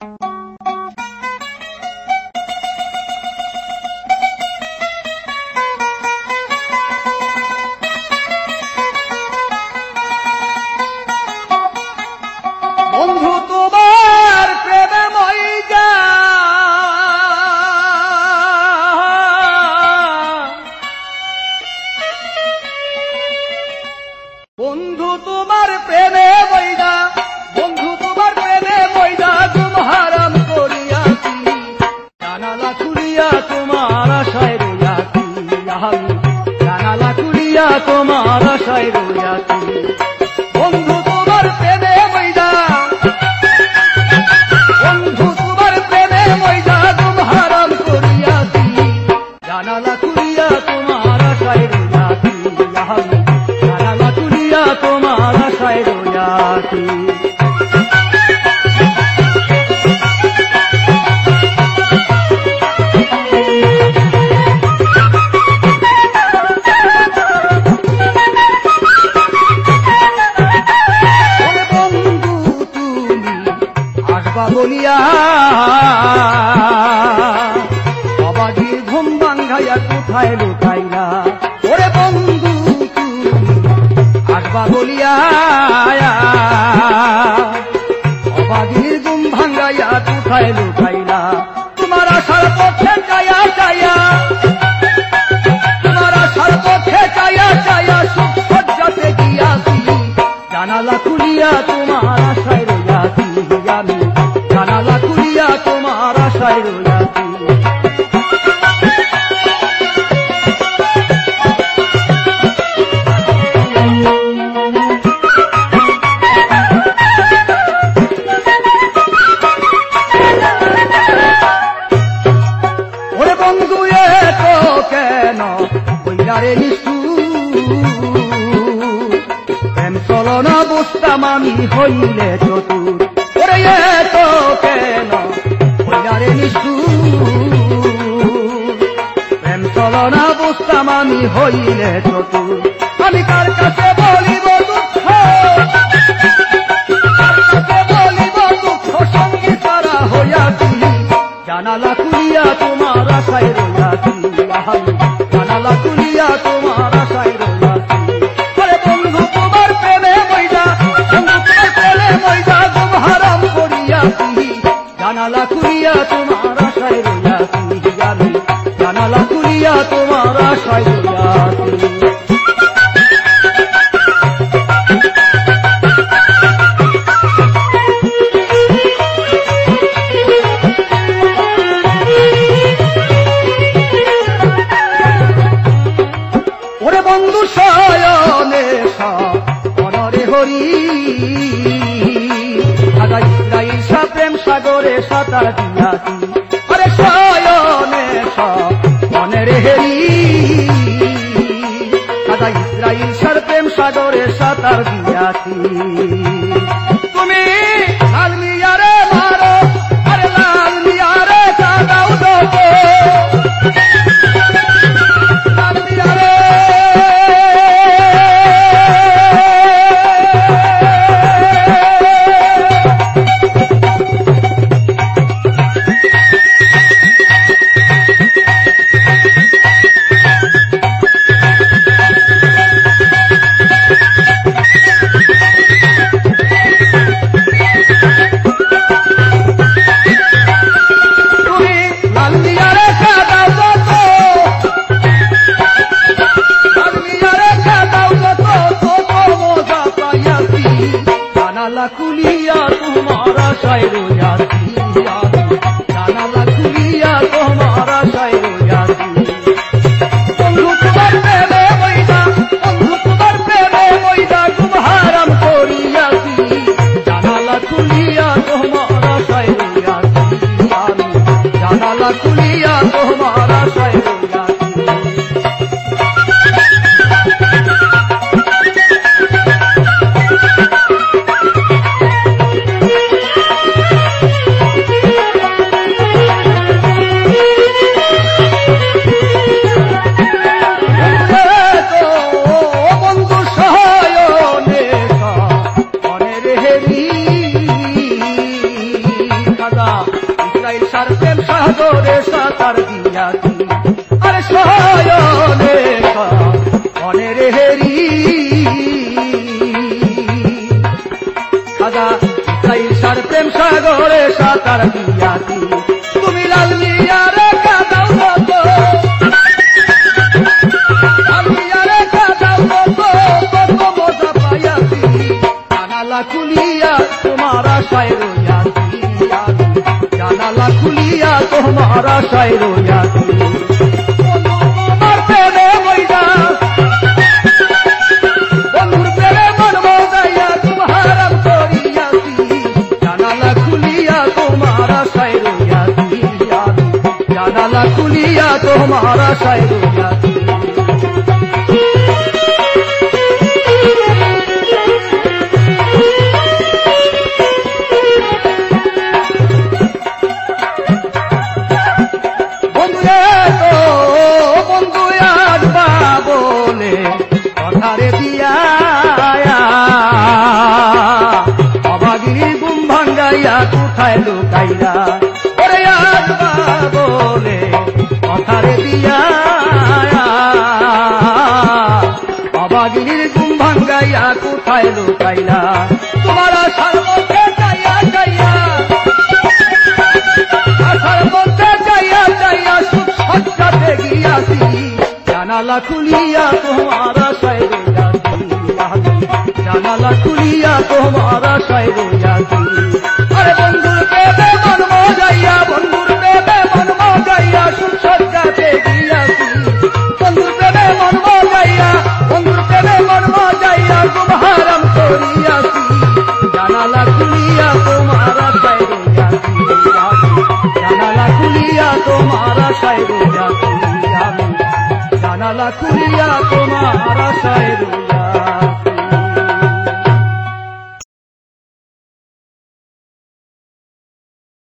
বন্ধু তোমার প্রেমে মইজা বন্ধু তোমার প্রেমে মইজা বন্ধু তোমার প্রেমে মইজা তুম হারাম করিয়াছি জানালা খুলিয়া তোমার আশায় রইয়াছি আমি জানালা খুলিয়া তোমার আশায় রইয়াছি বন্ধু তোমার প্রেমে মইজা বন্ধু তোমার প্রেমে মইজা তুম হারাম করিয়াছি জানালা খুলিয়া তোমার আশায় রইয়াছি আমি জানালা খুলিয়া তোমার আশায় রইয়াছি বলিয়া অবাধির ঘুম ভাঙ্গাইয়া কোথায় লুকাইলা ওরে বন্ধু তুমি আসবা বলিয়া অবাধির ঘুম ভাঙ্গাইয়া কোথায় লুকাইলা তোমার আশার পথে চায়া চায়া তোমার আশার পথে চায়া চায়া সুখ সজ্জাতে গিয়াছি জানালা খুলিয়া তোমার আশায় রইয়াছি আমি জানালা খুলিয়া তোমার আশায় রইয়াছি ওরে বন্ধু এত কেন বইয়ারে প্রেম চলনা বুঝতাম আমি হইলে চতুর ওরে এত কেন হইলারে নিষ্ঠুর প্রেম চলনা বুঝতাম আমি হইলে চতুর আমি কার কাছে বলিব দুঃখ কার কাছে বলিব দুঃখ সঙ্গী তারা হইয়াছি জানালা খুলিয়া তোমার আশায় রইয়াছি আমি জানালা খুলিয়া তোমার আশায় রইয়াছি আরে বন্ধু তোমার প্রেমে মইজা বন্ধু তোমার প্রেমে মইজা তুম হারাম করিয়াছি জানালা খুলিয়া তোমার আশায় রইয়াছি আমি জানালা খুলিয়া তোমার আশায় রইয়াছি ওরে বন্ধু শয়নে অনরে হরি আদা ইসরাইল প্রেম সাগরে সাঁতার দিয়াছি আরে শয়নে অনরে হেরি আদা ইসরাইল প্রেম সাগরে সাঁতার দিয়াছি তুমি লাল মিয়ারে মারো আরে লাল মিয়ারে কাদাও দো লাল মিয়ারে জানালা খুলিয়া তোমার আশায় রইয়াছি জানালা খুলিয়া তোমার আশায় রইয়াছি বন্ধু তোমার প্রেমে মইজা বন্ধু তোমার প্রেমে মইজা তুম হারাম করিয়াছি জানালা খুলিয়া তোমার আশায় রইয়াছি আমি জানালা খুলিয়া তোমার আশায় রইয়াছি কাইসার প্রেম সাগরে সাঁতার দিয়াছি আরে শয়নে অনের হেরি খাজা কাইসার প্রেম সাগরে সাঁতার দিয়াছি তুমি লাল মিয়ারে কাদাও কত লাল মিয়ারে কাদাও কত কত মজা পাইয়াছি জানালা খুলিয়া তোমার আশায় রইয়াছি জানালা খুলিয়া তোমার আশায় রইয়াছি তোমার প্রেমে মইরা বন্ধুর প্রেমে মন মজাইয়া তোমার হারাম করিয়াছি জানালা খুলিয়া তোমার আশায় রইয়াছি জানালা খুলিয়া তোমার আশায় রইয়াছি কথারে দিয়া অবাগিনীর গুম ভাঙ্গাইয়া কোথায় লুকাইয়া ওরে আসবা বলে কথারে দিয়া অবাগিনীর গুম ভাঙ্গাইয়া কোথায় লুকাইলা তোমার আশার মধ্যে যাইয়া যাইয়া আশার মধ্যে যাইয়া যাইয়া সুখ সজ্জাতে গিয়াছি জানালা খুলিয়া তোমার আশায় রইয়াছি জানালা খুলিয়া তোমার আশায় রইয়াছি আরে বন্ধুর প্রেমে মন মজাইয়া বন্ধুর প্রেমে মন মজাইয়া সুখ সজ্জাতে গিয়াছি বন্ধুর প্রেমে মন মজাইয়া বন্ধুর প্রেমে মন মজাইয়া গুম হারাম করিয়াছি জানালা খুলিয়া তোমার আশায় রইয়াছি জানালা খুলিয়া তোমার আশায় রইয়াছি জানালা খুলিয়া তোমার আশায় রইয়াছি